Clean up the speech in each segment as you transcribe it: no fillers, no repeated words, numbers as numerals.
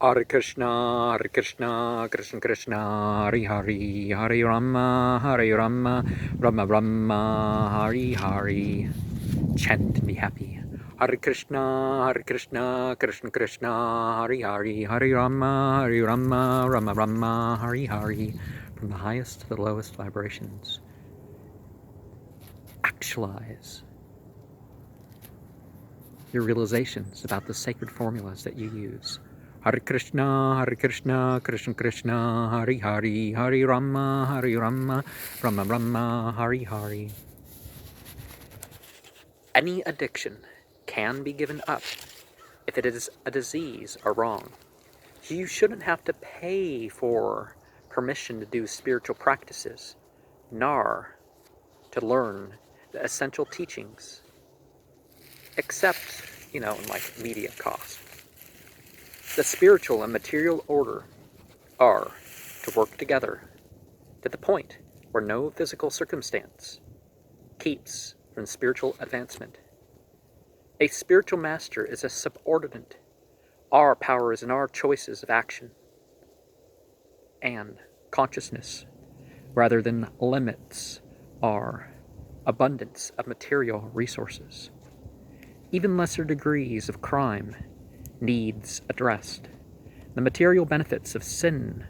Hare Krishna, Krishna Krishna, Hare Hare, Hare Rama, Rama Rama, Hare Hare. Chant and be happy. Hare Krishna, Krishna Krishna, Hare Hare, Hare Rama, Rama Rama, Hare Hare. From the highest to the lowest vibrations. Actualize your realizations about the sacred formulas that you use. Hare Krishna, Krishna Krishna, Hare Hare, Hare Rama, Rama Rama, Hare Hare. Any addiction can be given up if it is a disease or wrong. You shouldn't have to pay for permission to do spiritual practices, nor to learn the essential teachings, except, in like media cost. The spiritual and material order are to work together to the point where no physical circumstance keeps from spiritual advancement. A spiritual master is a subordinate. Our power is in our choices of action and consciousness, rather than limits our abundance of material resources. Even lesser degrees of crime needs addressed. The material benefits of sin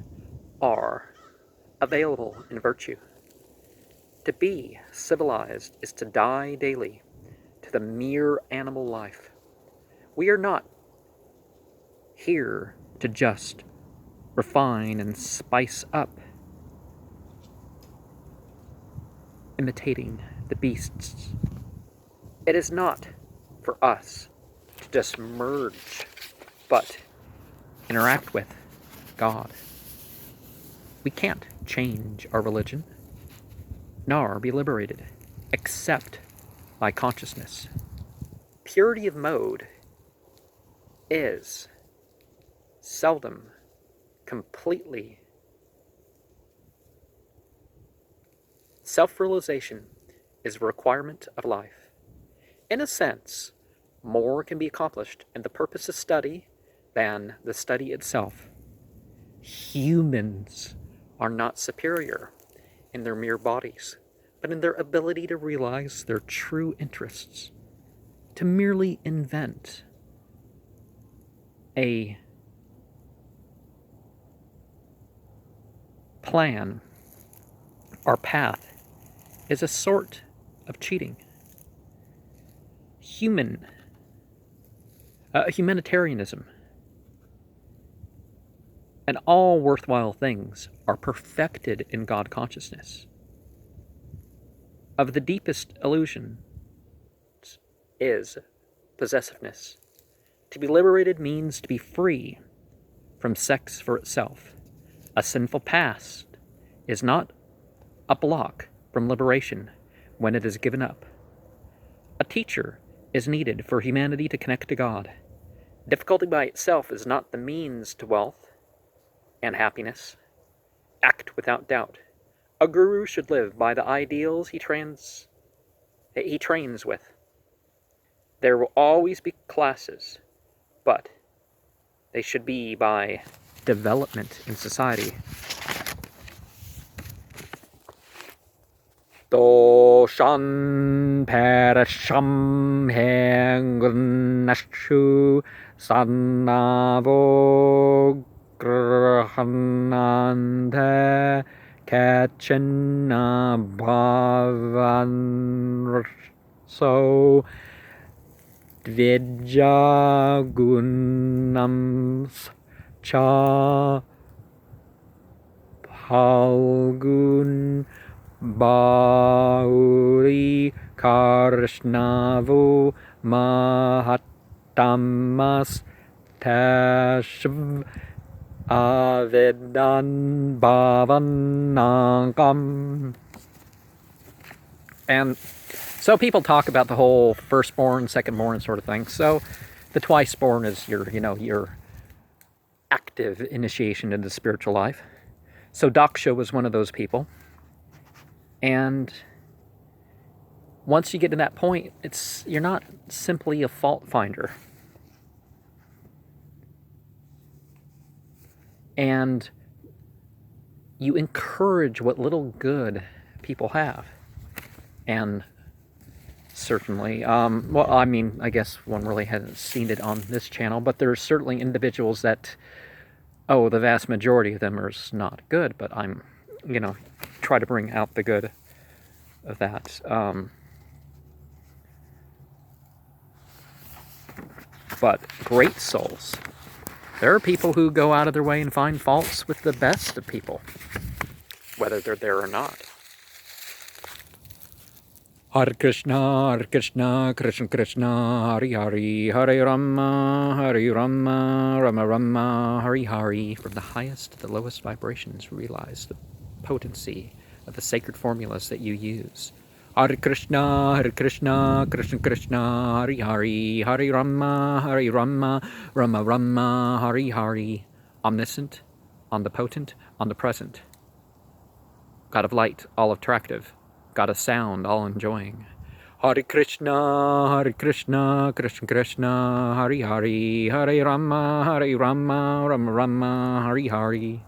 are available in virtue. To be civilized is to die daily to the mere animal life. We are not here to just refine and spice up, imitating the beasts. It is not for us to just merge, but interact with God. We can't change our religion, nor be liberated, except by consciousness. Purity of mode is seldom completely. Self-realization is a requirement of life. In a sense, more can be accomplished in the purpose of study than the study itself. Humans are not superior in their mere bodies, but in their ability to realize their true interests. To merely invent a plan or path is a sort of cheating. Humanitarianism and all worthwhile things are perfected in God consciousness. Of the deepest illusions is possessiveness. To be liberated means to be free from sex for itself. A sinful past is not a block from liberation when it is given up. A teacher is needed for humanity to connect to God. Difficulty by itself is not the means to wealth and happiness. Act without doubt. A guru should live by the ideals he trains with. There will always be classes, but they should be by development in society. Doshan perasham hengunashu sannavo grahananda kachana bhavan so dvijagunams cha Phalgun Bauri Karshnavo Mahatamas Tashv Avidan Bhavanangam. And so people talk about the whole firstborn, secondborn sort of thing. So the twiceborn is your active initiation into spiritual life. So Daksha was one of those people. And once you get to that point, you're not simply a fault finder. and you encourage what little good people have. And certainly, well, I mean, I guess one really hasn't seen it on this channel, but there's certainly individuals that, oh, the vast majority of them are not good, but I'm, you know, try to bring out the good of that. But great souls, there are people who go out of their way and find faults with the best of people, whether they're there or not. Hare Krishna, Krishna Krishna, Hare Hare, Hare Rama, Rama Rama, Hare Hare. From the highest to the lowest vibrations, realize the potency of the sacred formulas that you use. Hare Krishna, Krishna Krishna, Hare Hare, Hare Rama, Rama Rama, Hare Hare. Omniscient, omnipotent, omnipresent. God of light, all attractive. God of sound, all enjoying. Hare Krishna, Krishna Krishna, Hare Hare, Hare Rama, Rama Rama, Hare Hare.